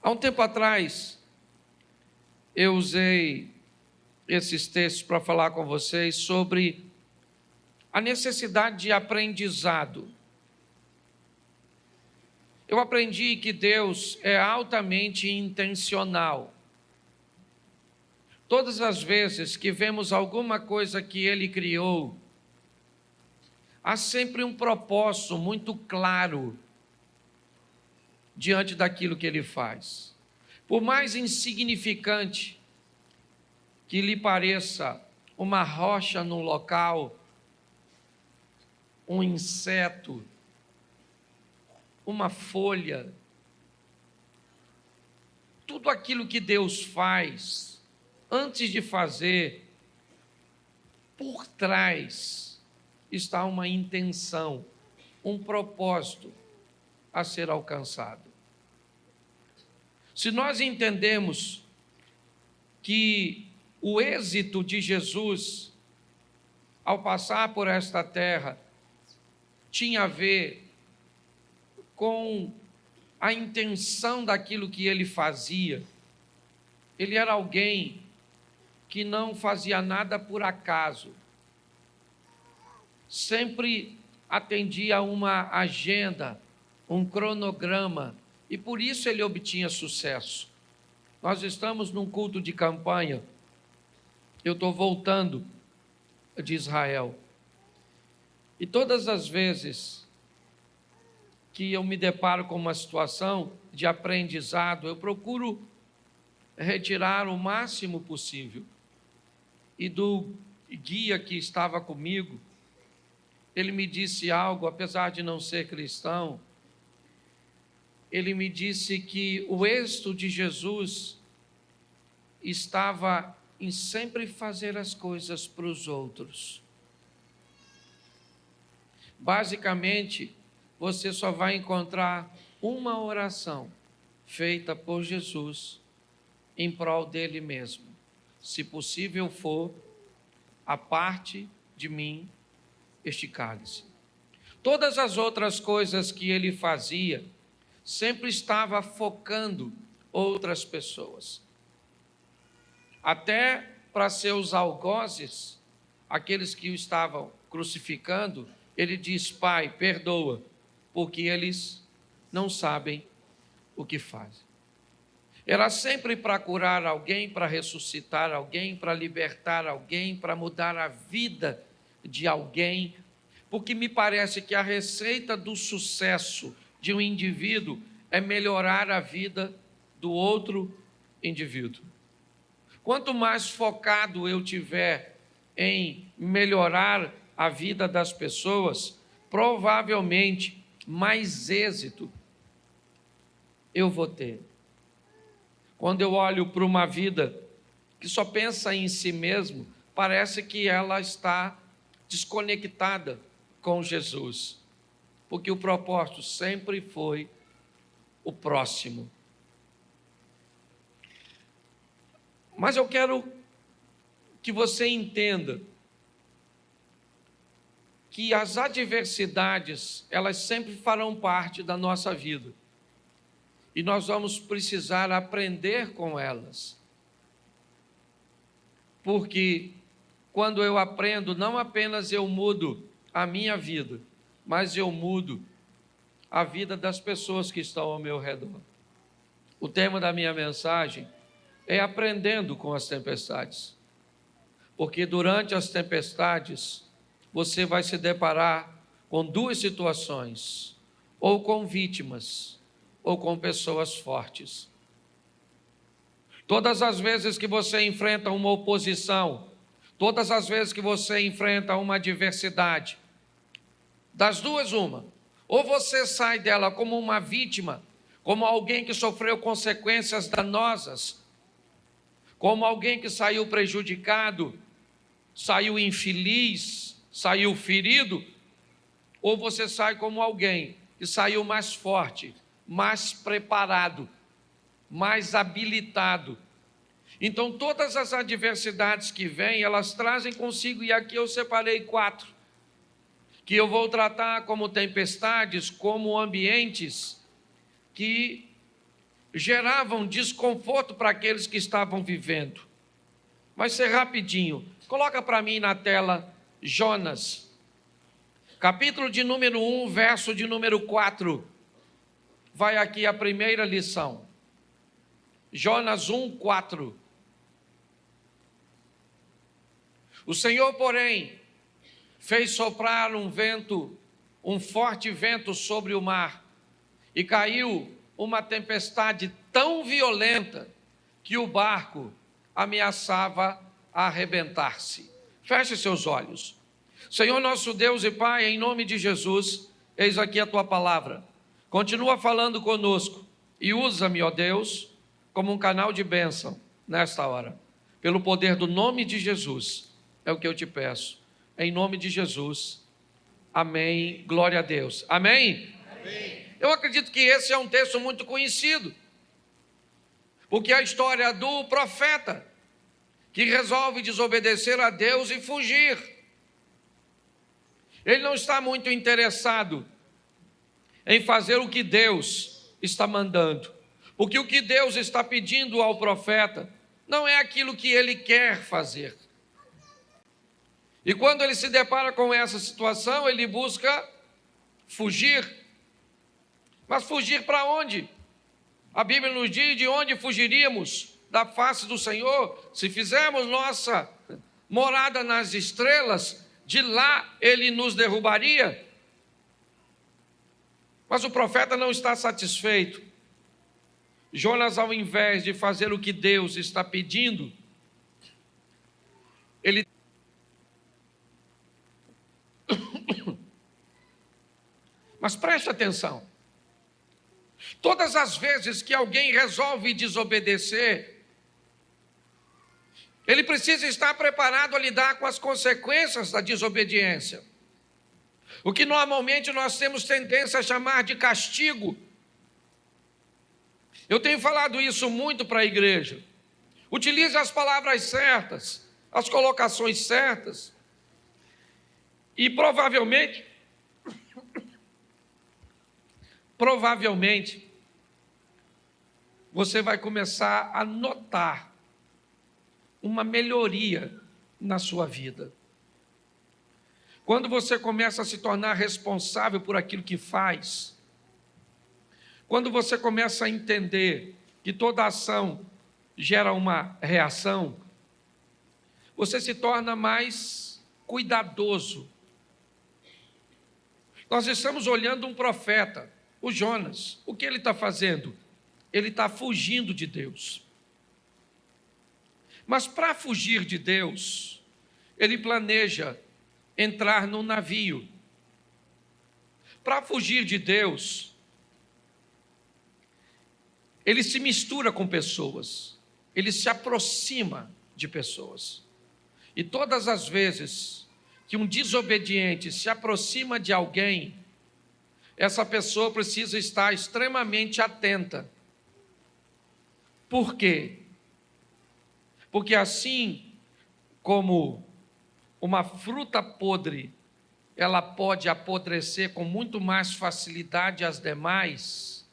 Há um tempo atrás, eu usei esses textos para falar com vocês sobre a necessidade de aprendizado. Eu aprendi que Deus é altamente intencional. Todas as vezes que vemos alguma coisa que Ele criou, há sempre um propósito muito claro diante daquilo que Ele faz. Por mais insignificante que lhe pareça uma rocha no local, um inseto, uma folha, tudo aquilo que Deus faz, antes de fazer, por trás está uma intenção, um propósito a ser alcançado. Se nós entendemos que o êxito de Jesus, ao passar por esta terra, tinha a ver com a intenção daquilo que ele fazia, ele era alguém que não fazia nada por acaso, sempre atendia a uma agenda, um cronograma, e por isso ele obtinha sucesso. Nós estamos num culto de campanha, eu estou voltando de Israel, e todas as vezes que eu me deparo com uma situação de aprendizado, eu procuro retirar o máximo possível. E do guia que estava comigo, ele me disse algo, apesar de não ser cristão, ele me disse que o êxito de Jesus estava em sempre fazer as coisas para os outros. Basicamente, você só vai encontrar uma oração feita por Jesus em prol dele mesmo. Se possível for, aparte de mim este cálice. Todas as outras coisas que ele fazia, sempre estava focando outras pessoas. Até para seus algozes, aqueles que o estavam crucificando, ele diz: Pai, perdoa, porque eles não sabem o que fazem. Era sempre para curar alguém, para ressuscitar alguém, para libertar alguém, para mudar a vida de alguém, porque me parece que a receita do sucesso de um indivíduo é melhorar a vida do outro indivíduo. Quanto mais focado eu tiver em melhorar a vida das pessoas, provavelmente mais êxito eu vou ter. Quando eu olho para uma vida que só pensa em si mesmo, parece que ela está desconectada com Jesus, porque o propósito sempre foi o próximo. Mas eu quero que você entenda que as adversidades, elas sempre farão parte da nossa vida. E nós vamos precisar aprender com elas. Porque quando eu aprendo, não apenas eu mudo a minha vida, mas eu mudo a vida das pessoas que estão ao meu redor. O tema da minha mensagem é aprendendo com as tempestades. Porque durante as tempestades, você vai se deparar com duas situações, ou com vítimas, ou com pessoas fortes. Todas as vezes que você enfrenta uma oposição, todas as vezes que você enfrenta uma adversidade, das duas uma, ou você sai dela como uma vítima, como alguém que sofreu consequências danosas, como alguém que saiu prejudicado, saiu infeliz, saiu ferido, ou você sai como alguém que saiu mais forte, mais preparado, mais habilitado. Então, todas as adversidades que vêm, elas trazem consigo, e aqui eu separei 4, que eu vou tratar como tempestades, como ambientes que geravam desconforto para aqueles que estavam vivendo. Vai ser rapidinho. Coloca para mim na tela Jonas, capítulo de número 1, verso de número 4. Vai aqui a primeira lição. Jonas 1, 4. O Senhor, porém, fez soprar um forte vento sobre o mar, e caiu uma tempestade tão violenta que o barco ameaçava arrebentar-se. Feche seus olhos. Senhor nosso Deus e Pai, em nome de Jesus, eis aqui a tua palavra. Continua falando conosco e usa-me, ó Deus, como um canal de bênção nesta hora. Pelo poder do nome de Jesus, é o que eu te peço. Em nome de Jesus. Amém. Glória a Deus. Amém? Amém. Eu acredito que esse é um texto muito conhecido, porque é a história do profeta que resolve desobedecer a Deus e fugir. Ele não está muito interessado em fazer o que Deus está mandando, porque o que Deus está pedindo ao profeta não é aquilo que ele quer fazer. E quando ele se depara com essa situação, ele busca fugir. Mas fugir para onde? A Bíblia nos diz de onde fugiríamos da face do Senhor. Se fizermos nossa morada nas estrelas, de lá ele nos derrubaria. Mas o profeta não está satisfeito. Jonas, ao invés de fazer o que Deus está pedindo, ele Mas preste atenção, todas as vezes que alguém resolve desobedecer, ele precisa estar preparado a lidar com as consequências da desobediência. O que normalmente nós temos tendência a chamar de castigo. Eu tenho falado isso muito para a igreja. Utilize as palavras certas, as colocações certas, e provavelmente, você vai começar a notar uma melhoria na sua vida. Quando você começa a se tornar responsável por aquilo que faz, quando você começa a entender que toda ação gera uma reação, você se torna mais cuidadoso. Nós estamos olhando um profeta, o Jonas. O que ele está fazendo? Ele está fugindo de Deus. Mas para fugir de Deus, ele planeja entrar num navio. Para fugir de Deus, ele se mistura com pessoas, ele se aproxima de pessoas. E todas as vezes que um desobediente se aproxima de alguém, essa pessoa precisa estar extremamente atenta. Por quê? Porque assim como uma fruta podre, ela pode apodrecer com muito mais facilidade às demais,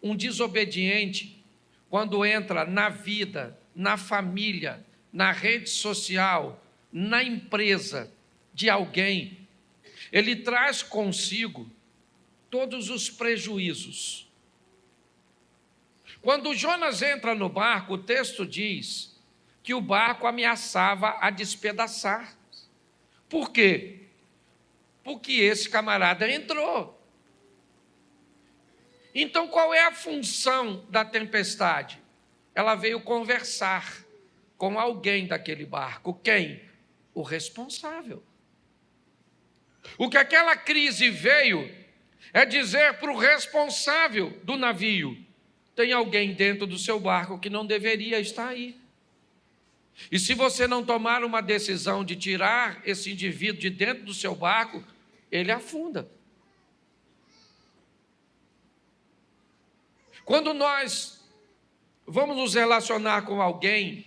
um desobediente, quando entra na vida, na família, na rede social, na empresa de alguém, ele traz consigo todos os prejuízos. Quando Jonas entra no barco, o texto diz que o barco ameaçava a despedaçar. Por quê? Porque esse camarada entrou. Então, qual é a função da tempestade? Ela veio conversar com alguém daquele barco. Quem? O responsável. O que aquela crise veio é dizer para o responsável do navio: tem alguém dentro do seu barco que não deveria estar aí. E se você não tomar uma decisão de tirar esse indivíduo de dentro do seu barco, ele afunda. Quando nós vamos nos relacionar com alguém,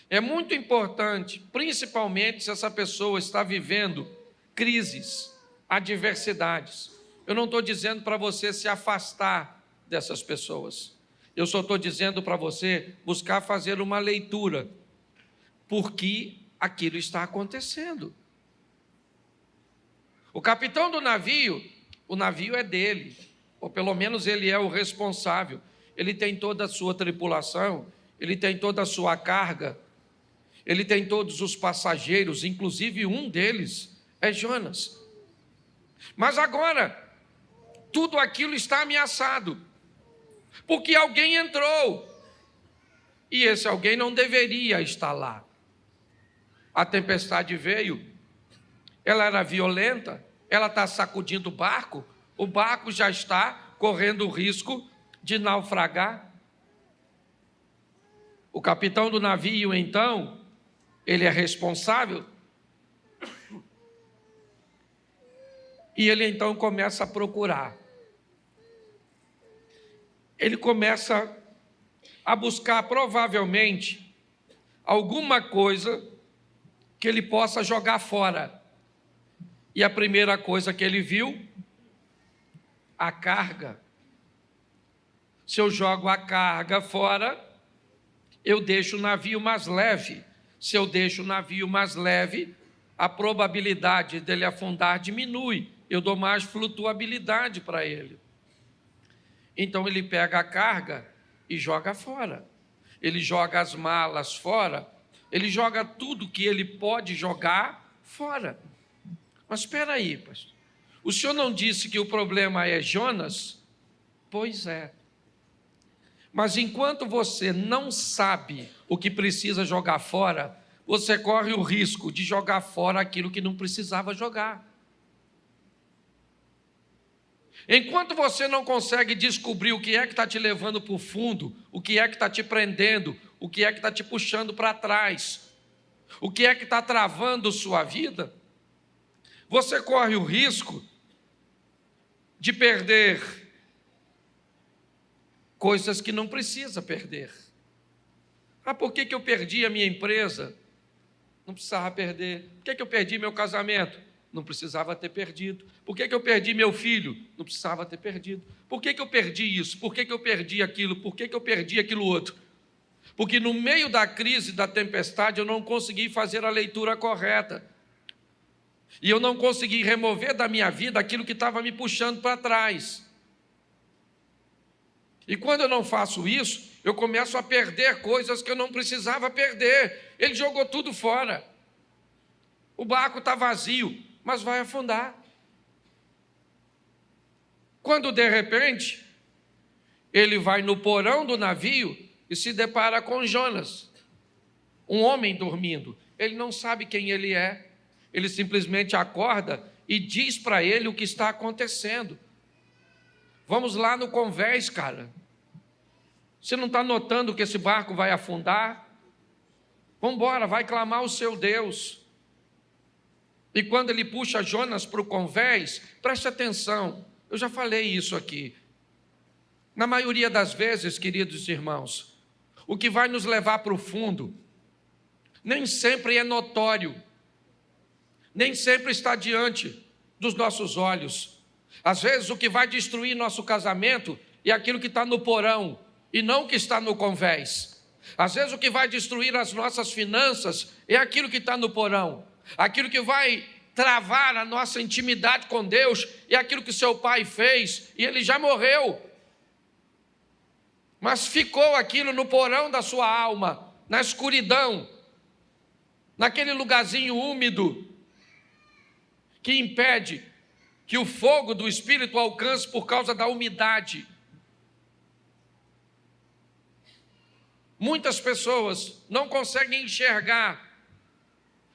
é muito importante, principalmente se essa pessoa está vivendo crises, adversidades. Eu não estou dizendo para você se afastar dessas pessoas. Eu só estou dizendo para você buscar fazer uma leitura, porque aquilo está acontecendo. O capitão do navio, o navio é dele, ou pelo menos ele é o responsável. Ele tem toda a sua tripulação, ele tem toda a sua carga, ele tem todos os passageiros, inclusive um deles é Jonas. Mas agora, tudo aquilo está ameaçado, porque alguém entrou, e esse alguém não deveria estar lá. A tempestade veio, ela era violenta, ela está sacudindo o barco já está correndo o risco de naufragar. O capitão do navio, então, ele é responsável, e ele então começa a procurar. Ele começa a buscar, provavelmente, alguma coisa que ele possa jogar fora. E a primeira coisa que ele viu, a carga. Se eu jogo a carga fora, eu deixo o navio mais leve. Se eu deixo o navio mais leve, a probabilidade dele afundar diminui. Eu dou mais flutuabilidade para ele. Então ele pega a carga e joga fora. Ele joga as malas fora. Ele joga tudo que ele pode jogar fora. Mas espera aí, pastor. O senhor não disse que o problema é Jonas? Pois é. Mas enquanto você não sabe o que precisa jogar fora, você corre o risco de jogar fora aquilo que não precisava jogar. Enquanto você não consegue descobrir o que é que está te levando para o fundo, o que é que está te prendendo, o que é que está te puxando para trás, o que é que está travando sua vida, você corre o risco de perder coisas que não precisa perder. Por que eu perdi a minha empresa? Não precisava perder. Por que eu perdi meu casamento? Não precisava ter perdido. Por que eu perdi meu filho? Não precisava ter perdido. Por que eu perdi isso? Por que eu perdi aquilo? Por que eu perdi aquilo outro? Porque no meio da crise, da tempestade, eu não consegui fazer a leitura correta. E eu não consegui remover da minha vida aquilo que estava me puxando para trás. E quando eu não faço isso, eu começo a perder coisas que eu não precisava perder. Ele jogou tudo fora. O barco está vazio, mas vai afundar. Quando de repente, ele vai no porão do navio e se depara com Jonas, um homem dormindo. Ele não sabe quem ele é. Ele simplesmente acorda e diz para ele o que está acontecendo. Vamos lá no convés, cara. Você não está notando que esse barco vai afundar? Vamos embora, vai clamar o seu Deus. E quando ele puxa Jonas para o convés, preste atenção, eu já falei isso aqui. Na maioria das vezes, queridos irmãos, o que vai nos levar para o fundo, nem sempre é notório, nem sempre está diante dos nossos olhos. Às vezes o que vai destruir nosso casamento é aquilo que está no porão, e não o que está no convés. Às vezes o que vai destruir as nossas finanças é aquilo que está no porão. Aquilo que vai travar a nossa intimidade com Deus é aquilo que seu pai fez, e ele já morreu. Mas ficou aquilo no porão da sua alma, na escuridão, naquele lugarzinho úmido, que impede que o fogo do Espírito alcance por causa da umidade. Muitas pessoas não conseguem enxergar,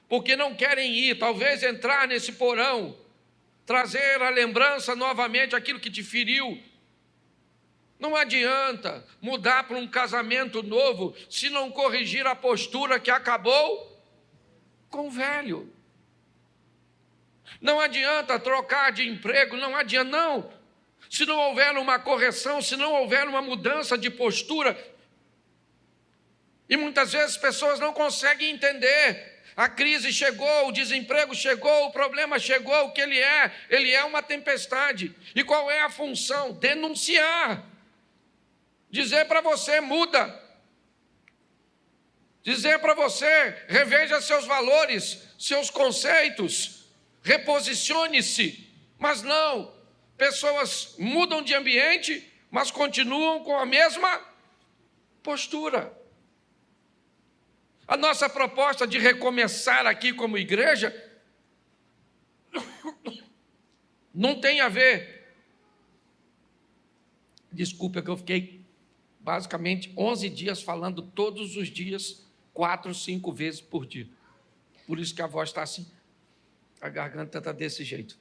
porque não querem ir, talvez entrar nesse porão, trazer à lembrança novamente aquilo que te feriu. Não adianta mudar para um casamento novo se não corrigir a postura que acabou com o velho. Não adianta trocar de emprego, não adianta, não. Se não houver uma correção, se não houver uma mudança de postura. E muitas vezes as pessoas não conseguem entender. A crise chegou, o desemprego chegou, o problema chegou, o que ele é uma tempestade. E qual é a função? Denunciar. dizer para você: muda. Dizer para você: reveja seus valores, seus conceitos, reposicione-se. Mas não, pessoas mudam de ambiente, mas continuam com a mesma postura. A nossa proposta de recomeçar aqui como igreja não tem a ver. Desculpa que eu fiquei basicamente 11 dias falando todos os dias, 4, 5 vezes por dia. Por isso que a voz está assim, a garganta está desse jeito.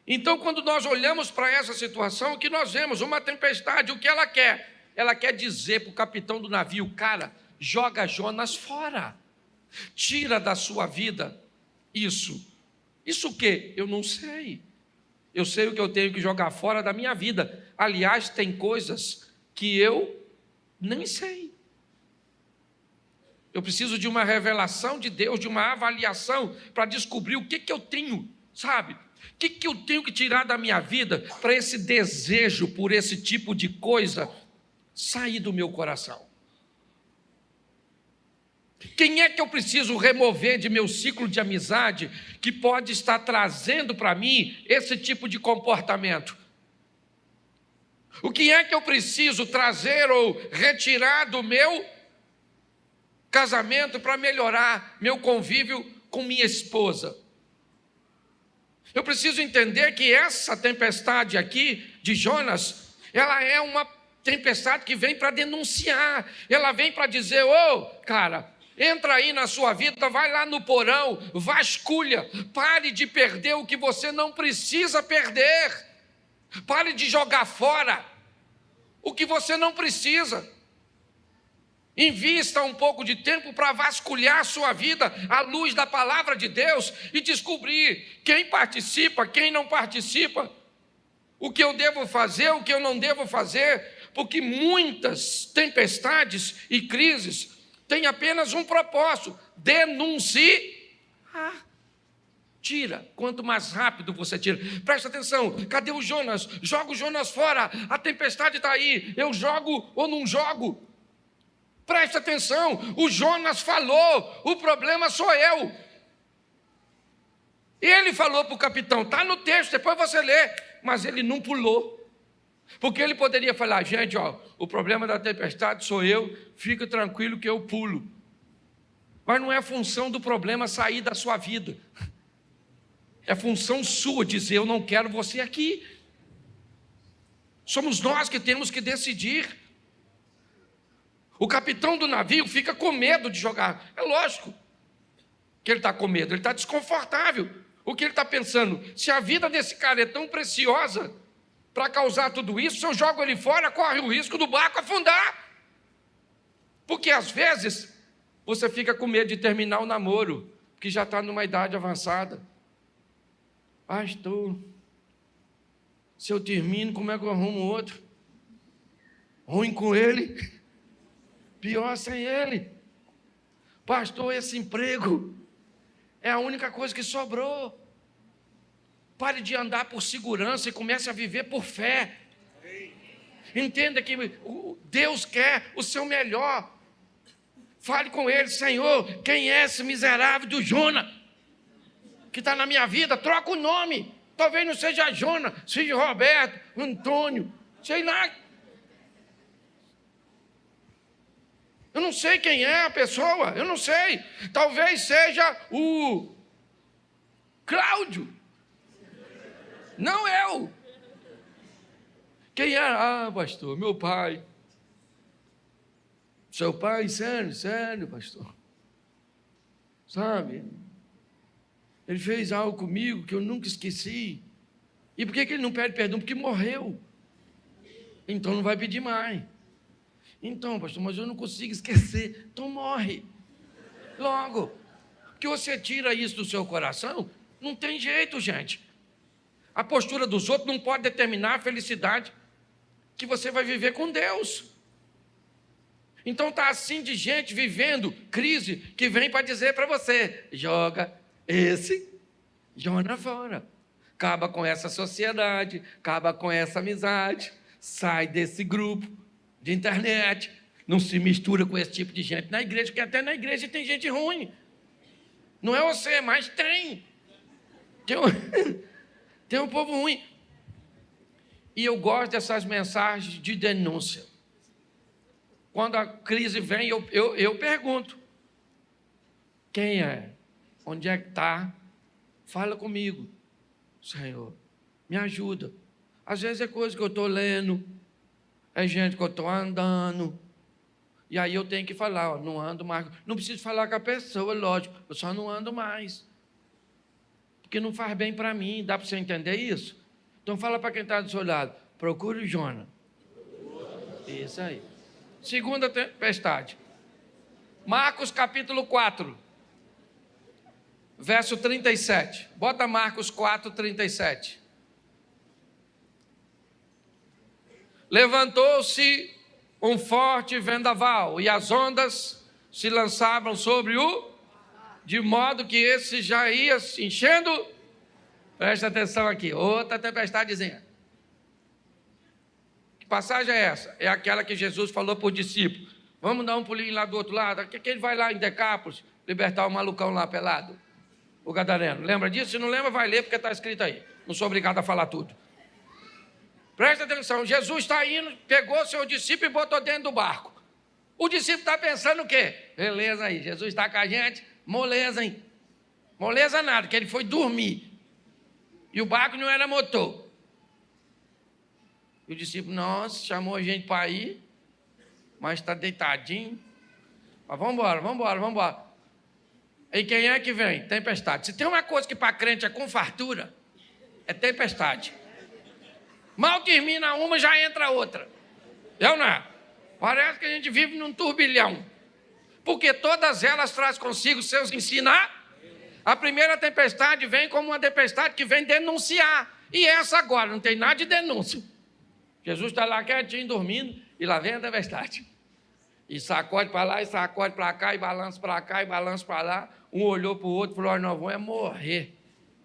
Então, quando nós olhamos para essa situação, o que nós vemos? Uma tempestade, o que ela quer? Ela quer dizer para o capitão do navio: cara, joga Jonas fora, tira da sua vida isso. Isso o quê? Eu não sei. Eu sei o que eu tenho que jogar fora da minha vida. Aliás, tem coisas que eu nem sei. Eu preciso de uma revelação de Deus, de uma avaliação, para descobrir o que eu tenho, sabe? O que eu tenho que tirar da minha vida para esse desejo por esse tipo de coisa sair do meu coração? Quem é que eu preciso remover de meu ciclo de amizade que pode estar trazendo para mim esse tipo de comportamento? O que é que eu preciso trazer ou retirar do meu casamento para melhorar meu convívio com minha esposa? Eu preciso entender que essa tempestade aqui de Jonas, ela é uma tempestade que vem para denunciar, ela vem para dizer: ô, cara, entra aí na sua vida, vai lá no porão, vasculha, pare de perder o que você não precisa perder, pare de jogar fora o que você não precisa. Invista um pouco de tempo para vasculhar a sua vida à luz da palavra de Deus e descobrir quem participa, quem não participa, o que eu devo fazer, o que eu não devo fazer, porque muitas tempestades e crises têm apenas um propósito: denunciar. Tira, quanto mais rápido você tira. Presta atenção, cadê o Jonas? Joga o Jonas fora, a tempestade está aí, eu jogo ou não jogo? Presta atenção, o Jonas falou, o problema sou eu. Ele falou para o capitão, está no texto, depois você lê, mas ele não pulou. Porque ele poderia falar: gente, ó, o problema da tempestade sou eu, fica tranquilo que eu pulo. Mas não é função do problema sair da sua vida. É função sua dizer: eu não quero você aqui. Somos nós que temos que decidir. O capitão do navio fica com medo de jogar. É lógico que ele está com medo, ele está desconfortável. O que ele está pensando? Se a vida desse cara é tão preciosa para causar tudo isso, se eu jogo ele fora, corre o risco do barco afundar. Porque às vezes você fica com medo de terminar o namoro, que já está numa idade avançada. Pastor, se eu termino, como é que eu arrumo outro? Ruim com ele, pior sem ele. Pastor, esse emprego é a única coisa que sobrou. Pare de andar por segurança e comece a viver por fé. Entenda que Deus quer o seu melhor. Fale com Ele: Senhor, quem é esse miserável do Jonas que está na minha vida? Troca o nome. Talvez não seja Jonas, seja Roberto, Antônio, sei lá. Eu não sei quem é a pessoa, eu não sei. Talvez seja o Cláudio. Não eu. Quem é? Ah, pastor, meu pai. Seu pai? Sério, pastor. Sabe? Ele fez algo comigo que eu nunca esqueci. E por que ele não pede perdão? Porque morreu. Então não vai pedir mais. Então, pastor, mas eu não consigo esquecer. Então morre. Logo. Que você tira isso do seu coração, não tem jeito, gente. A postura dos outros não pode determinar a felicidade que você vai viver com Deus. Então está assim de gente vivendo crise que vem para dizer para você: joga esse Jonas fora. Acaba com essa sociedade, acaba com essa amizade. sai desse grupo de internet, não se mistura com esse tipo de gente na igreja, porque até na igreja tem gente ruim. Não é você, mas tem. Tem um povo ruim. E eu gosto dessas mensagens de denúncia. Quando a crise vem, eu pergunto: quem é? Onde é que está? Fala comigo. Senhor, me ajuda. Às vezes é coisa que eu estou lendo, é gente que eu estou andando, e aí eu tenho que falar, ó, não ando mais. Não preciso falar com a pessoa, lógico, eu só não ando mais. Porque não faz bem para mim, dá para você entender isso? Então fala para quem está do seu lado, procure o Jonas. Isso aí. Segunda tempestade. Marcos capítulo 4, verso 37. Bota Marcos 4, 37. Levantou-se um forte vendaval, e as ondas se lançavam sobre de modo que esse já ia se enchendo. Presta atenção aqui, outra tempestadezinha. Que passagem é essa? É aquela que Jesus falou para os discípulos: vamos dar um pulinho lá do outro lado. Que ele vai lá em Decápolis libertar o malucão lá pelado, o gadareno. Lembra disso? Se não lembra, vai ler, porque está escrito aí. Não sou obrigado a falar tudo. Presta atenção, Jesus está indo, pegou seu discípulo e botou dentro do barco. O discípulo está pensando o quê? Beleza aí, Jesus está com a gente, moleza, hein? Moleza nada, que ele foi dormir. E o barco não era motor. E o discípulo, nossa, chamou a gente para ir, mas está deitadinho. Mas vamos embora. E quem é que vem? Tempestade. Se tem uma coisa que para crente é com fartura, é tempestade. Mal termina uma, já entra outra. Eu não. Parece que a gente vive num turbilhão. Porque todas elas trazem consigo seus ensinar. A primeira tempestade vem como uma tempestade que vem denunciar. E essa agora, não tem nada de denúncia. Jesus está lá quietinho, dormindo, e lá vem a tempestade. E sacode para lá, e sacode para cá, e balança para cá, e balança para lá. Um olhou para o outro e falou: nós vamos morrer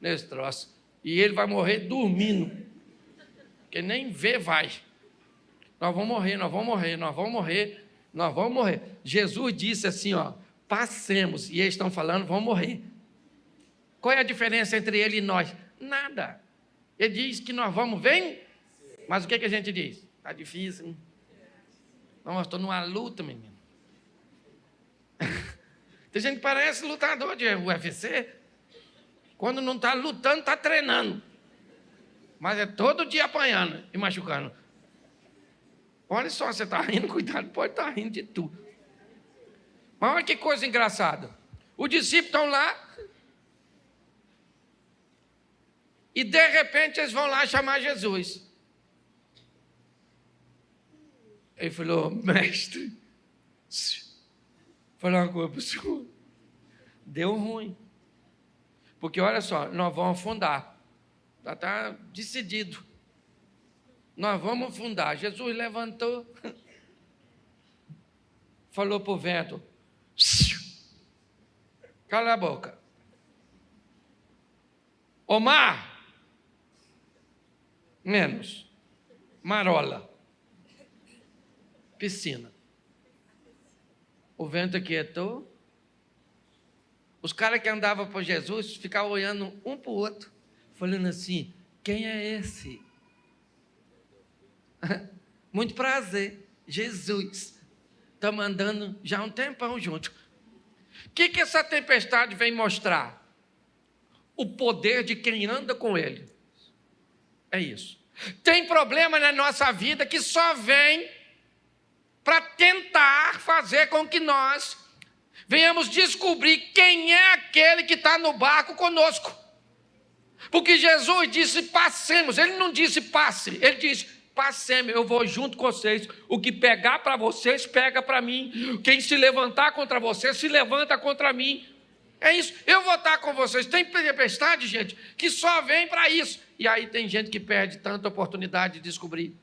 nesse troço. E ele vai morrer dormindo. Porque nem vê vai. Nós vamos morrer. Jesus disse assim, ó, passemos. E eles estão falando, vamos morrer. Qual é a diferença entre ele e nós? Nada. Ele diz que nós vamos, vem. Mas o que a gente diz? Está difícil, hein? Não, estou numa luta, menino. Tem gente que parece lutador de UFC. Quando não está lutando, está treinando. Mas é todo dia apanhando e machucando. Olha só, você está rindo, cuidado, pode estar rindo de tudo. Mas olha que coisa engraçada. Os discípulos estão lá e de repente eles vão lá chamar Jesus. Ele falou: mestre, vou falar uma coisa para o senhor. Deu ruim. Porque olha só, nós vamos afundar. Já está decidido. Nós vamos afundar. Jesus levantou, falou para o vento: cala a boca. Ô mar, menos. Marola. Piscina. O vento aquietou. Os caras que andavam por Jesus ficavam olhando um para o outro, falando assim: quem é esse? Muito prazer, Jesus. Estamos andando já há um tempão juntos. O que essa tempestade vem mostrar? O poder de quem anda com ele. É isso. Tem problema na nossa vida que só vem para tentar fazer com que nós venhamos descobrir quem é aquele que está no barco conosco. Porque Jesus disse: passemos. Ele não disse passe, ele disse: passemos, eu vou junto com vocês. O que pegar para vocês, pega para mim. Quem se levantar contra vocês, se levanta contra mim. É isso, eu vou estar com vocês. Tem tempestade, gente, que só vem para isso. E aí tem gente que perde tanta oportunidade de descobrir.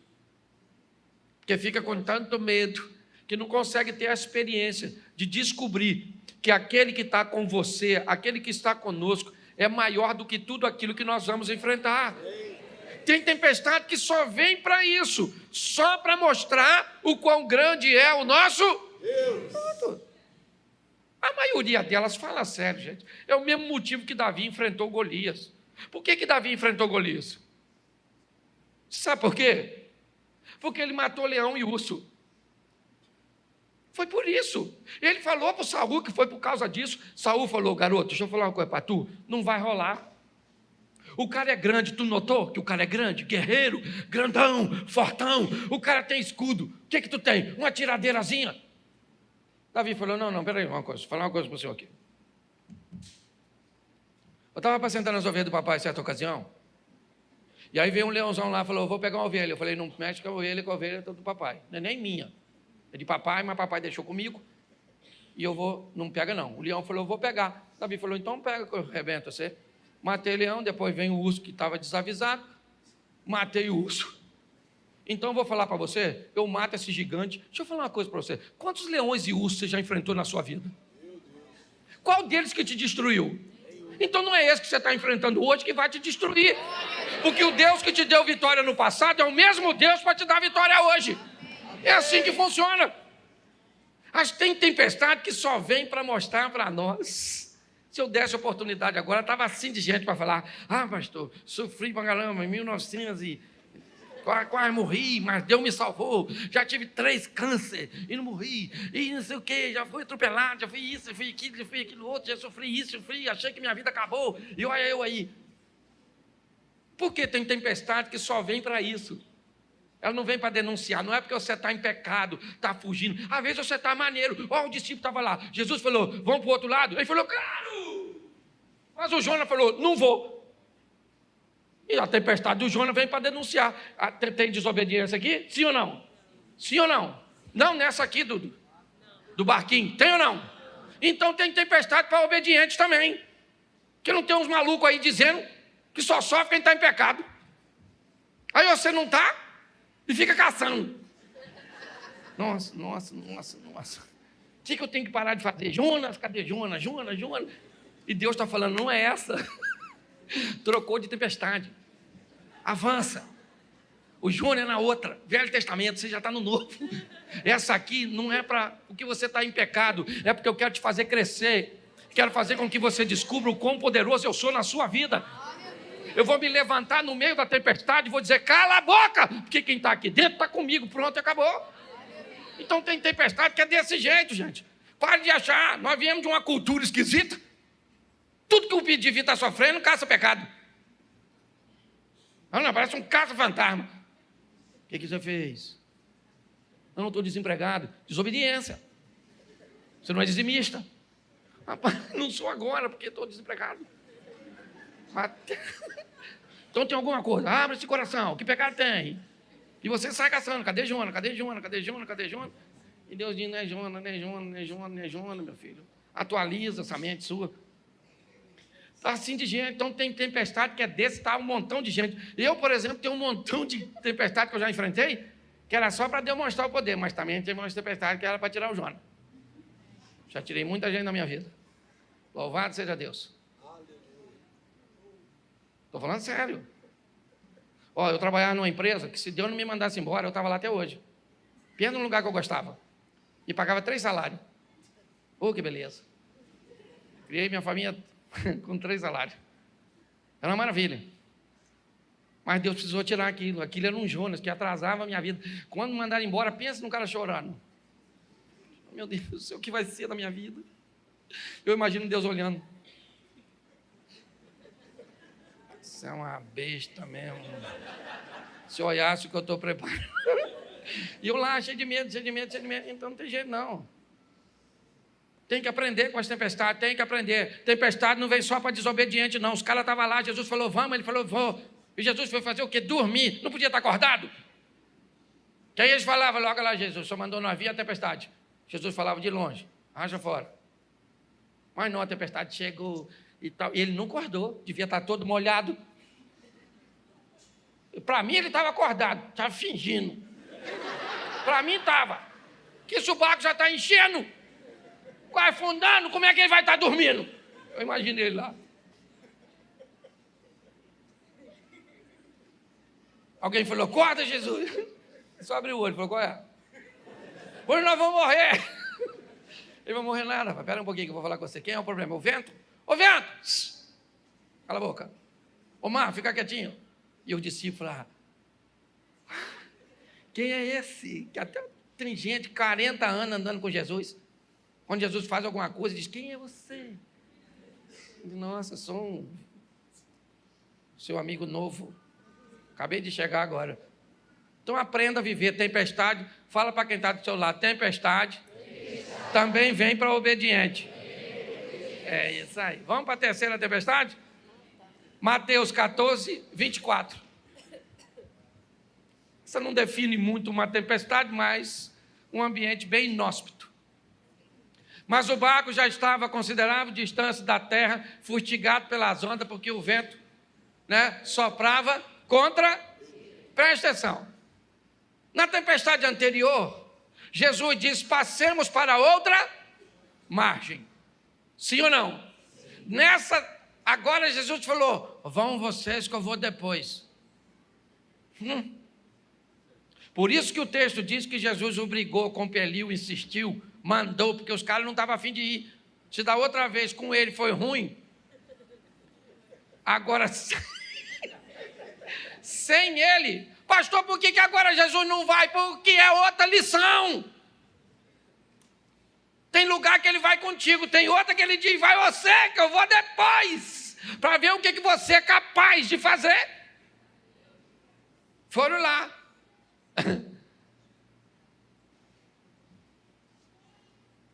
Porque fica com tanto medo, que não consegue ter a experiência de descobrir que aquele que está com você, aquele que está conosco, é maior do que tudo aquilo que nós vamos enfrentar. Tem tempestade que só vem para isso, só para mostrar o quão grande é o nosso Deus. A maioria delas, fala sério, gente, é o mesmo motivo que Davi enfrentou Golias. Por que Davi enfrentou Golias? Sabe por quê? Porque ele matou leão e urso. Foi por isso. Ele falou para o Saul que foi por causa disso. Saul falou: garoto, deixa eu falar uma coisa para tu, não vai rolar. O cara é grande, tu notou que o cara é grande? Guerreiro, grandão, fortão, o cara tem escudo. O que tu tem? Uma tiradeirazinha. Davi falou: não, peraí, vou falar uma coisa para o senhor aqui. Eu estava apacentando as ovelhas do papai em certa ocasião, e aí veio um leãozão lá e falou: vou pegar uma ovelha. Eu falei: não mexe com a ovelha é do papai, não é nem minha. É de papai, mas papai deixou comigo, e eu vou, não pega não. O leão falou: eu vou pegar. Davi falou: então pega que eu arrebento você. Matei o leão, depois vem o urso que estava desavisado, matei o urso. Então eu vou falar para você, eu mato esse gigante. Deixa eu falar uma coisa para você: quantos leões e ursos você já enfrentou na sua vida? Qual deles que te destruiu? Então não é esse que você está enfrentando hoje que vai te destruir, porque o Deus que te deu vitória no passado é o mesmo Deus para te dar vitória hoje. É assim que funciona. Mas tem tempestade que só vem para mostrar para nós. Se eu desse oportunidade agora, estava assim de gente para falar: ah, pastor, sofri pra caramba em 1900 e quase morri, mas Deus me salvou. Já tive 3 câncer e não morri. E não sei o quê, já fui atropelado, já fui isso, já fui aquilo outro, já sofri isso, achei que minha vida acabou. E olha eu aí. Por que tem tempestade que só vem para isso? Ela não vem para denunciar, não é porque você está em pecado, está fugindo. Às vezes você está maneiro. Ó, o discípulo estava lá. Jesus falou: vamos para o outro lado. Ele falou: claro! Mas o Jonas falou: não vou. E a tempestade do Jonas vem para denunciar. Tem desobediência aqui? Sim ou não? Sim ou não? Não nessa aqui do barquinho. Tem ou não? Então tem tempestade para obedientes também. Que não tem uns malucos aí dizendo que só sofre quem está em pecado. Aí você não está e fica caçando. Nossa. O que eu tenho que parar de fazer? Jonas, cadê Jonas? E Deus está falando: não é essa. Trocou de tempestade. Avança. O Jonas é na outra. Velho Testamento, você já está no Novo. Essa aqui não é para porque você está em pecado, é porque eu quero te fazer crescer. Quero fazer com que você descubra o quão poderoso eu sou na sua vida. Eu vou me levantar no meio da tempestade e vou dizer: cala a boca, porque quem está aqui dentro está comigo. Pronto, acabou. Então tem tempestade que é desse jeito, gente. Pare de achar, nós viemos de uma cultura esquisita. Tudo que o indivíduo está sofrendo, caça pecado. Não, parece um caça-fantasma. O que você fez? Eu não estou desempregado. Desobediência. Você não é dizimista. Rapaz, não sou agora, porque estou desempregado. Então tem alguma coisa. Abre esse coração. Que pecado tem? E você sai caçando. Cadê Jonas? E Deus diz: não é Jonas, meu filho. Atualiza essa mente sua. Está assim de gente. Então tem tempestade que é desse, tá um montão de gente. Eu, por exemplo, tenho um montão de tempestade que eu já enfrentei, que era só para demonstrar o poder, mas também tem uma tempestade que era para tirar o Jonas. Já tirei muita gente da minha vida. Louvado seja Deus. Estou falando sério. Ó, eu trabalhava numa empresa que, se Deus não me mandasse embora, eu estava lá até hoje. Pensa num lugar que eu gostava. E pagava 3 salários. Oh, que beleza. Criei minha família com 3 salários. Era uma maravilha. Mas Deus precisou tirar aquilo. Aquilo era um Jonas que atrasava a minha vida. Quando me mandaram embora, pensa num cara chorando. Meu Deus do céu, o que vai ser da minha vida? Eu imagino Deus olhando. Você é uma besta mesmo. Se olhasse o que eu estou preparando. E eu lá, cheio de medo. Então não tem jeito, não. Tem que aprender com as tempestades, tem que aprender. Tempestade não veio só para desobediente, não. Os caras estavam lá, Jesus falou: vamos, ele falou: vou. E Jesus foi fazer o quê? Dormir. Não podia estar acordado. Que aí eles falavam logo lá: Jesus só mandou nós vir a tempestade. Jesus falava de longe: raja fora. Mas não, a tempestade chegou e tal. E ele não acordou, devia estar todo molhado. Para mim ele estava acordado, estava fingindo. Para mim estava. Que se o barco já está enchendo, quase afundando, como é que ele vai estar dormindo? Eu imaginei ele lá. Alguém falou, acorda, Jesus. Só abriu o olho, falou, qual é? Hoje nós vamos morrer. Ele vai morrer nada, rapaz. Espera um pouquinho que eu vou falar com você. Quem é o problema? O vento? Ô vento! Cala a boca. Ô mar, fica quietinho. E os discípulos falaram, quem é esse? Que até tem gente, 40 anos andando com Jesus. Quando Jesus faz alguma coisa, diz, quem é você? Nossa, sou um seu amigo novo. Acabei de chegar agora. Então aprenda a viver. Tempestade, fala para quem está do seu lado, tempestade. Também vem para obediente. É isso aí. Vamos para a terceira tempestade? Mateus 14, 24. Isso não define muito uma tempestade, mas um ambiente bem inóspito. Mas o barco já estava a considerável distância da terra, fustigado pelas ondas, porque o vento, soprava contra... Presta atenção. Na tempestade anterior, Jesus disse, passemos para outra margem. Sim ou não? Nessa, agora Jesus falou, vão vocês que eu vou depois. Por isso que o texto diz que Jesus obrigou, compeliu, insistiu, mandou, porque os caras não estavam a fim de ir. Se da outra vez com ele foi ruim, agora sem ele, pastor, por que agora Jesus não vai? Porque é outra lição. Tem lugar que ele vai contigo, tem outra que ele diz, vai você, que eu vou depois, para ver o que você é capaz de fazer. Foram lá.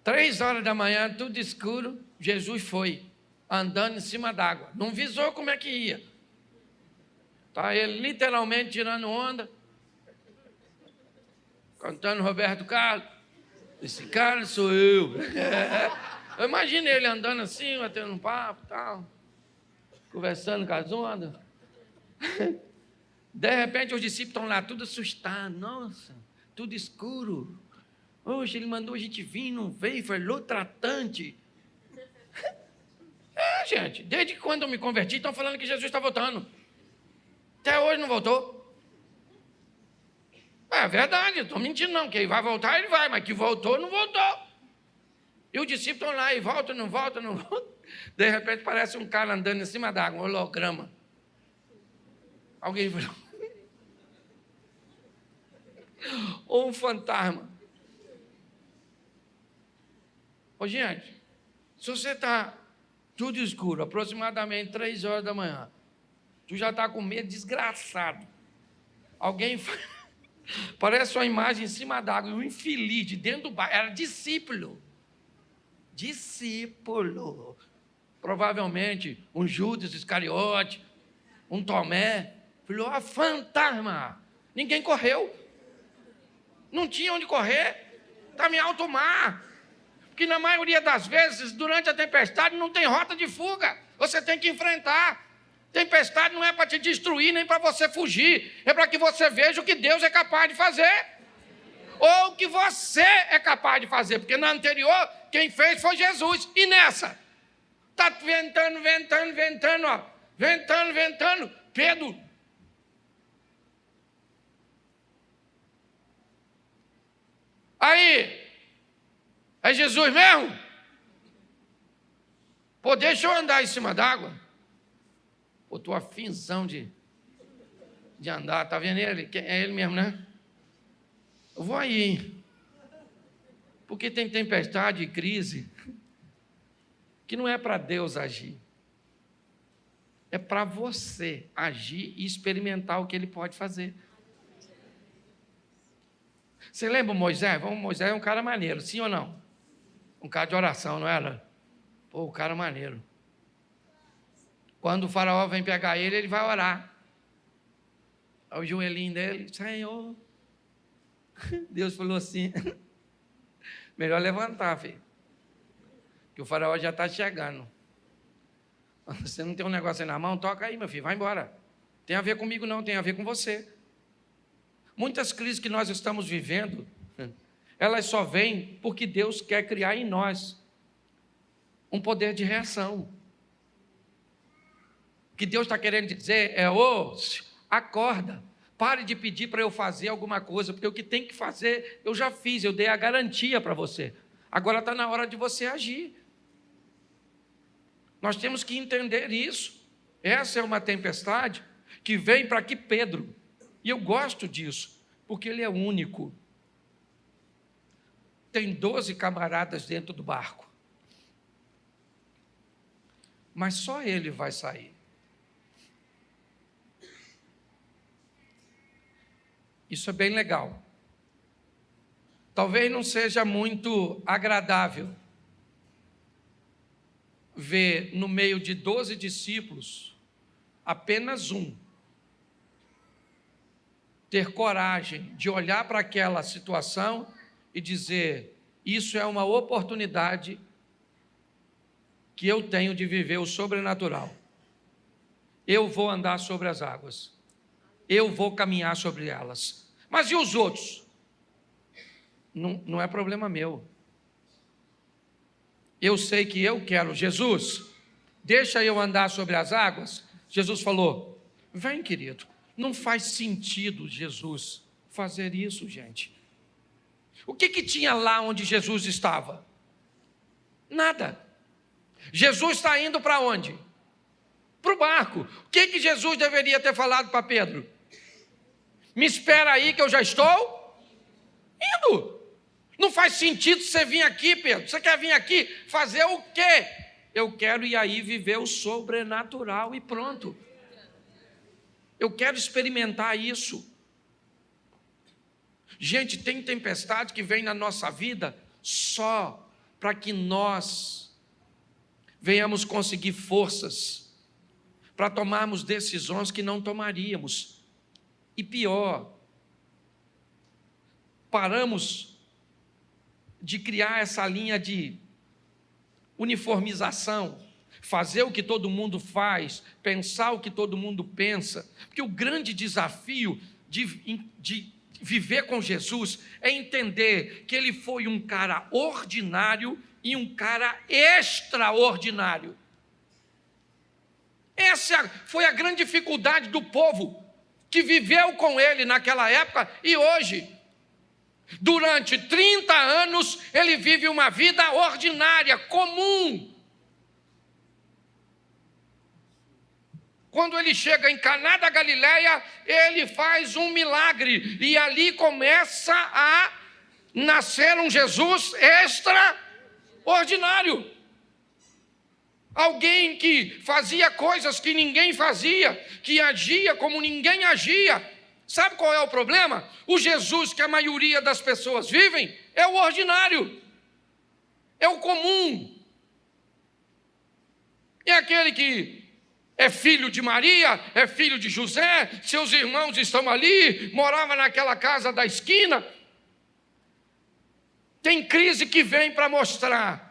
3h da manhã, tudo escuro, Jesus foi, andando em cima d'água. Não visou como é que ia. Está ele literalmente tirando onda, cantando Roberto Carlos. Esse cara sou eu. Eu imagino ele andando assim, batendo um papo e tal, conversando com as ondas. De repente os discípulos estão lá, tudo assustados. Nossa, tudo escuro. Hoje ele mandou a gente vir, não veio, falou tratante. Gente, desde quando eu me converti, estão falando que Jesus está voltando. Até hoje não voltou. É verdade, eu estou mentindo não, que ele vai voltar, ele vai, mas que voltou, não voltou. E os discípulos estão lá, e volta, não volta, não volta. De repente parece um cara andando em cima d'água, um holograma. Alguém falou. Ou um fantasma. Ô gente, se você está tudo escuro, aproximadamente 3h da manhã, tu já está com medo desgraçado. Alguém parece uma imagem em cima d'água, um infeliz de dentro do barco, era discípulo. Discípulo. Provavelmente um Judas Iscariote, um Tomé. Falou, fantasma. Ninguém correu. Não tinha onde correr. Estava em alto mar. Porque na maioria das vezes, durante a tempestade, não tem rota de fuga. Você tem que enfrentar. Tempestade não é para te destruir, nem para você fugir. É para que você veja o que Deus é capaz de fazer. Ou o que você é capaz de fazer. Porque na anterior, quem fez foi Jesus. E nessa? Está ventando, ventando, ventando, ó. Ventando, ventando. Pedro. Aí, é Jesus mesmo? Pô, deixa eu andar em cima d'água. Pô, tô afinzão de andar, tá vendo ele? É ele mesmo, né? Eu vou aí, hein? Porque tem tempestade e crise que não é para Deus agir. É para você agir e experimentar o que ele pode fazer. Você lembra o Moisés? Moisés é um cara maneiro, sim ou não? Um cara de oração, não era? Pô, o cara maneiro. Quando o faraó vem pegar ele, ele vai orar. Aí o joelhinho dele, Senhor. Deus falou assim, melhor levantar, filho. Que o faraó já está chegando. Você não tem um negócio aí na mão? Toca aí, meu filho, vai embora. Tem a ver comigo não, tem a ver com você. Muitas crises que nós estamos vivendo, elas só vêm porque Deus quer criar em nós um poder de reação. O que Deus está querendo dizer é, acorda, Pare de pedir para eu fazer alguma coisa, porque o que tem que fazer, eu já fiz, eu dei a garantia para você. Agora está na hora de você agir. Nós temos que entender isso. Essa é uma tempestade que vem para aqui Pedro. E eu gosto disso, porque ele é único. Tem 12 camaradas dentro do barco. Mas só ele vai sair. Isso é bem legal. Talvez não seja muito agradável ver no meio de 12 discípulos apenas um ter coragem de olhar para aquela situação e dizer: isso é uma oportunidade que eu tenho de viver o sobrenatural. Eu vou andar sobre as águas. Eu vou caminhar sobre elas. Mas e os outros? Não é problema meu. Eu sei que eu quero. Jesus, deixa eu andar sobre as águas. Jesus falou: vem, querido. Não faz sentido, Jesus, fazer isso, gente. O que tinha lá onde Jesus estava? Nada. Jesus está indo para onde? Para o barco. O que Jesus deveria ter falado para Pedro? Me espera aí que eu já estou indo. Não faz sentido você vir aqui, Pedro. Você quer vir aqui fazer o quê? Eu quero ir aí viver o sobrenatural e pronto. Eu quero experimentar isso. Gente, tem tempestade que vem na nossa vida só para que nós venhamos conseguir forças para tomarmos decisões que não tomaríamos. E pior, paramos de criar essa linha de uniformização, fazer o que todo mundo faz, pensar o que todo mundo pensa, porque o grande desafio de viver com Jesus é entender que ele foi um cara ordinário e um cara extraordinário. Essa foi a grande dificuldade do povo que viveu com ele naquela época e hoje. Durante 30 anos, ele vive uma vida ordinária, comum. Quando ele chega em Caná da Galileia, ele faz um milagre. E ali começa a nascer um Jesus extraordinário. Alguém que fazia coisas que ninguém fazia, que agia como ninguém agia. Sabe qual é o problema? O Jesus que a maioria das pessoas vivem é o ordinário, é o comum. É aquele que é filho de Maria, é filho de José, seus irmãos estão ali, morava naquela casa da esquina. Tem crise que vem para mostrar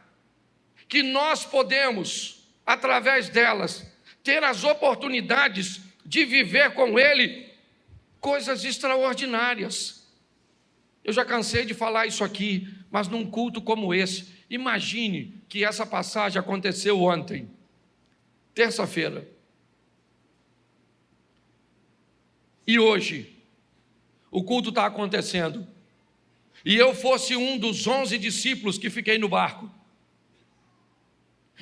que nós podemos, através delas, ter as oportunidades de viver com Ele coisas extraordinárias. Eu já cansei de falar isso aqui, mas num culto como esse, imagine que essa passagem aconteceu ontem, terça-feira. E hoje, o culto está acontecendo. E eu fosse um dos 11 discípulos que fiquei no barco.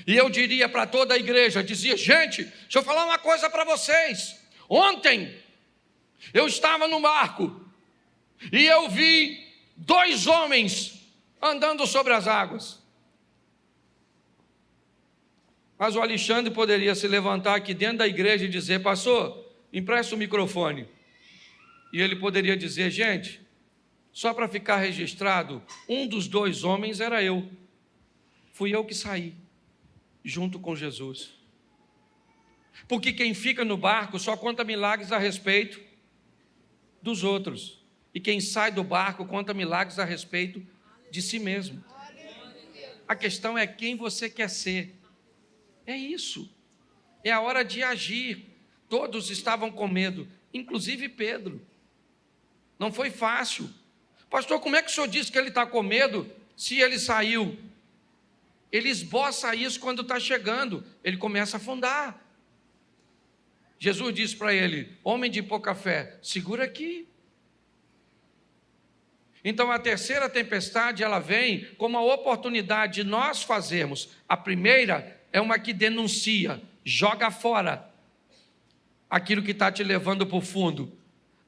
E eu diria para toda a igreja, dizia: gente, deixa eu falar uma coisa para vocês. Ontem, eu estava no barco e eu vi 2 homens andando sobre as águas. Mas o Alexandre poderia se levantar aqui dentro da igreja e dizer: pastor, empresta o microfone. E ele poderia dizer: gente, só para ficar registrado, um dos 2 homens era eu. Fui eu que saí, junto com Jesus. Porque quem fica no barco só conta milagres a respeito dos outros. E quem sai do barco conta milagres a respeito de si mesmo. A questão é quem você quer ser. É isso. É a hora de agir. Todos estavam com medo, inclusive Pedro. Não foi fácil. Pastor, como é que o senhor disse que ele está com medo se ele saiu? Ele esboça isso quando está chegando. Ele começa a afundar. Jesus disse para ele: homem de pouca fé, segura aqui. Então a terceira tempestade, ela vem como uma oportunidade de nós fazermos. A primeira é uma que denuncia, joga fora aquilo que está te levando para o fundo.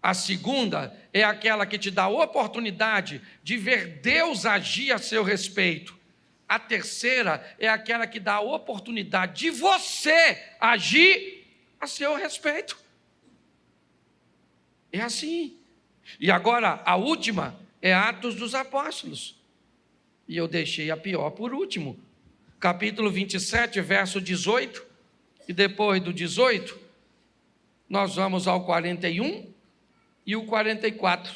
A segunda é aquela que te dá a oportunidade de ver Deus agir a seu respeito. A terceira é aquela que dá a oportunidade de você agir a seu respeito. É assim. E agora, a última é Atos dos Apóstolos. E eu deixei a pior por último. Capítulo 27, verso 18. E depois do 18, nós vamos ao 41 e o 44.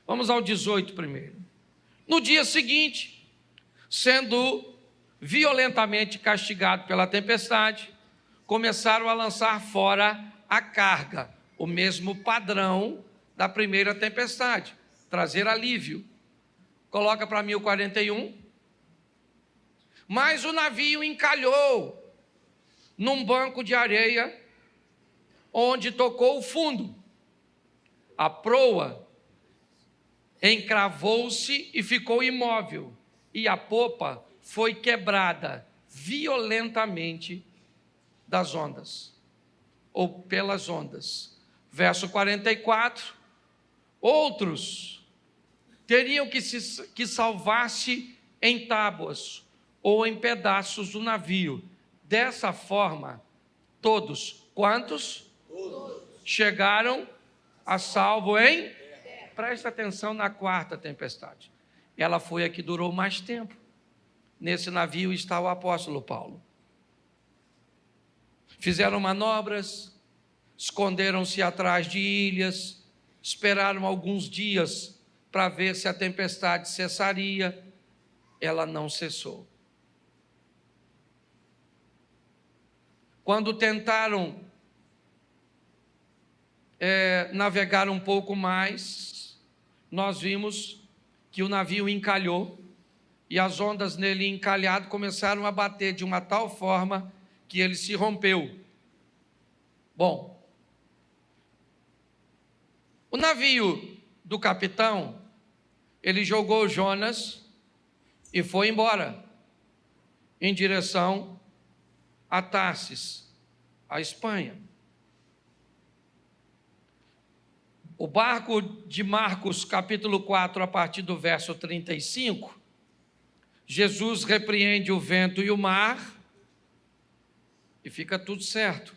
Vamos ao 18 primeiro. No dia seguinte, sendo violentamente castigado pela tempestade, começaram a lançar fora a carga, o mesmo padrão da primeira tempestade, trazer alívio. Coloca para mim o 41. Mas o navio encalhou num banco de areia, onde tocou o fundo. A proa encravou-se e ficou imóvel, e a popa foi quebrada violentamente das ondas, ou pelas ondas. Verso 44, outros teriam que salvar-se em tábuas ou em pedaços do navio. Dessa forma, todos, quantos? Todos. Chegaram a salvo em? Presta atenção na quarta tempestade. Ela foi a que durou mais tempo. Nesse navio está o apóstolo Paulo. Fizeram manobras, esconderam-se atrás de ilhas, esperaram alguns dias para ver se a tempestade cessaria. Ela não cessou. Quando tentaram navegar um pouco mais, nós vimos que o navio encalhou e as ondas nele encalhado começaram a bater de uma tal forma que ele se rompeu. Bom, o navio do capitão, ele jogou Jonas e foi embora em direção a Tarsis, a Espanha. O barco de Marcos, capítulo 4, a partir do verso 35, Jesus repreende o vento e o mar e fica tudo certo.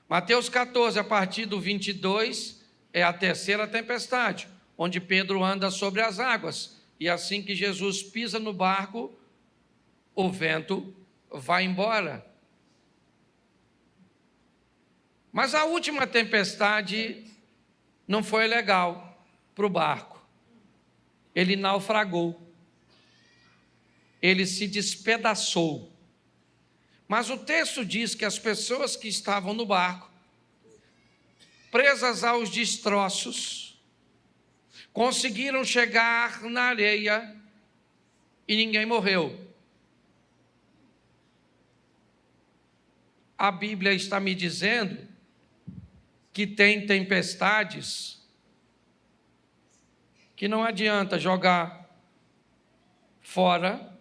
Mateus 14, a partir do 22, é a terceira tempestade, onde Pedro anda sobre as águas. E assim que Jesus pisa no barco, o vento vai embora. Mas a última tempestade não foi legal para o barco. Ele naufragou. Ele se despedaçou. Mas o texto diz que as pessoas que estavam no barco, presas aos destroços, conseguiram chegar na areia e ninguém morreu. A Bíblia está me dizendo que tem tempestades que não adianta jogar fora,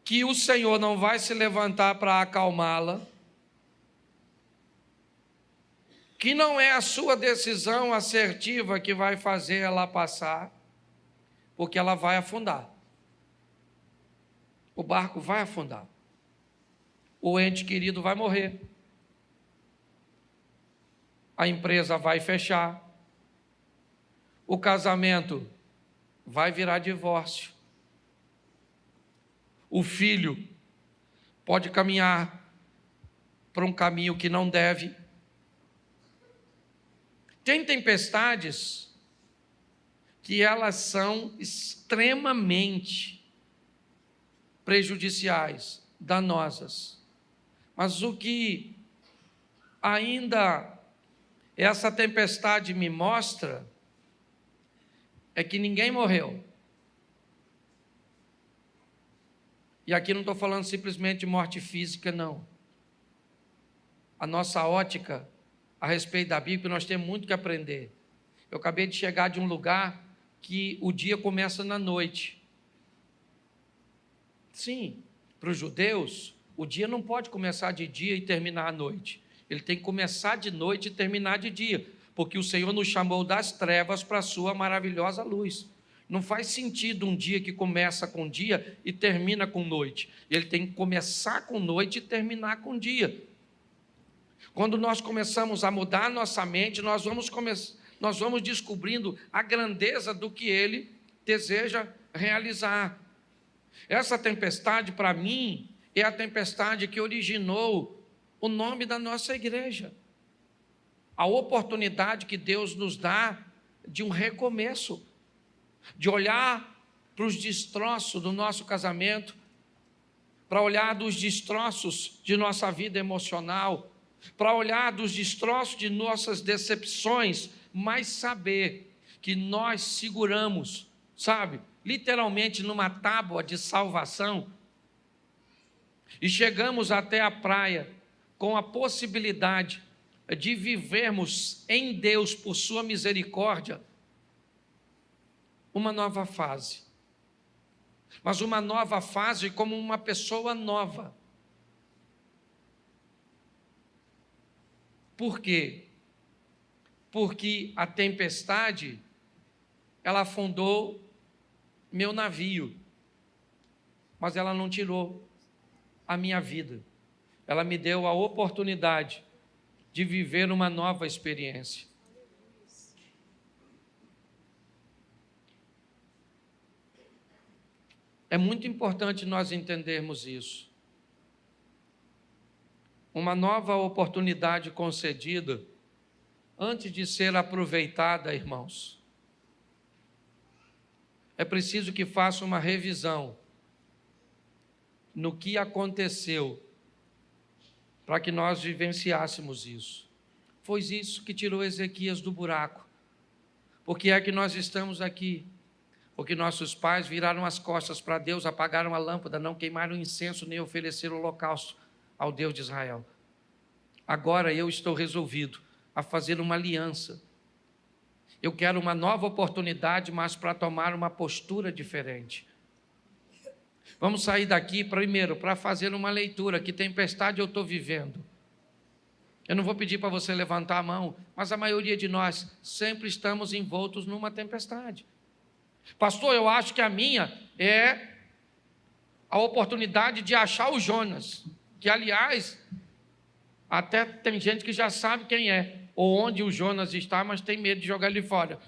que o Senhor não vai se levantar para acalmá-la, que não é a sua decisão assertiva que vai fazer ela passar, porque ela vai afundar. O barco vai afundar. O ente querido vai morrer. A empresa vai fechar. O casamento vai virar divórcio. O filho pode caminhar para um caminho que não deve. Tem tempestades que elas são extremamente prejudiciais, danosas. Mas o que ainda essa tempestade me mostra é que ninguém morreu. E aqui não estou falando simplesmente de morte física, não. a nossa ótica a respeito da Bíblia, nós temos muito que aprender. Eu acabei de chegar de um lugar que o dia começa na noite. Sim, para os judeus, o dia não pode começar de dia e terminar à noite. Ele tem que começar de noite e terminar de dia, porque o Senhor nos chamou das trevas para a sua maravilhosa luz. Não faz sentido um dia que começa com dia e termina com noite. Ele tem que começar com noite e terminar com dia. Quando nós começamos a mudar a nossa mente, nós vamos descobrindo a grandeza do que Ele deseja realizar. Essa tempestade, para mim, é a tempestade que originou o nome da nossa igreja. A oportunidade que Deus nos dá de um recomeço, de olhar para os destroços do nosso casamento, para olhar dos destroços de nossa vida emocional, para olhar dos destroços de nossas decepções, mas saber que nós seguramos, sabe, literalmente numa tábua de salvação, e chegamos até a praia com a possibilidade de vivermos em Deus, por sua misericórdia, uma nova fase. Mas uma nova fase como uma pessoa nova. Por quê? Porque a tempestade, ela afundou meu navio, mas ela não tirou a minha vida. Ela me deu a oportunidade de viver uma nova experiência. É muito importante nós entendermos isso. Uma nova oportunidade concedida, antes de ser aproveitada, irmãos, é preciso que faça uma revisão no que aconteceu para que nós vivenciássemos isso. Foi isso que tirou Ezequias do buraco. Por que é que nós estamos aqui? Porque nossos pais viraram as costas para Deus, apagaram a lâmpada, não queimaram incenso, nem ofereceram holocausto ao Deus de Israel. Agora eu estou resolvido a fazer uma aliança. Eu quero uma nova oportunidade, mas para tomar uma postura diferente. Vamos sair daqui primeiro para fazer uma leitura. Que tempestade eu estou vivendo? Eu não vou pedir para você levantar a mão, mas a maioria de nós sempre estamos envoltos numa tempestade. Pastor, eu acho que a minha é a oportunidade de achar o Jonas, que aliás, até tem gente que já sabe quem é, ou onde o Jonas está, mas tem medo de jogar ele fora.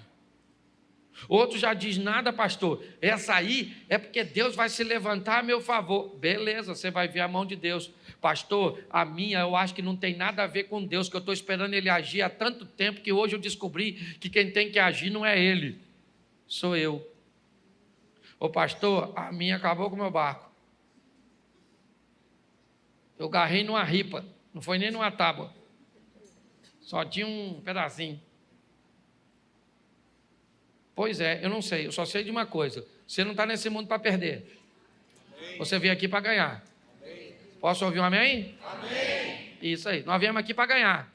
Outro já diz, nada pastor, essa aí é porque Deus vai se levantar a meu favor. Beleza, você vai ver a mão de Deus. Pastor, a minha eu acho que não tem nada a ver com Deus, que eu estou esperando Ele agir há tanto tempo, que hoje eu descobri que quem tem que agir não é Ele, sou eu. Ô pastor, a minha acabou com o meu barco. Eu garrei numa ripa, não foi nem numa tábua, só tinha um pedacinho. Pois é, eu não sei, eu só sei de uma coisa: você não está nesse mundo para perder. Amém. Você veio aqui para ganhar. Amém. Posso ouvir um amém? Amém. Isso aí, nós viemos aqui para ganhar.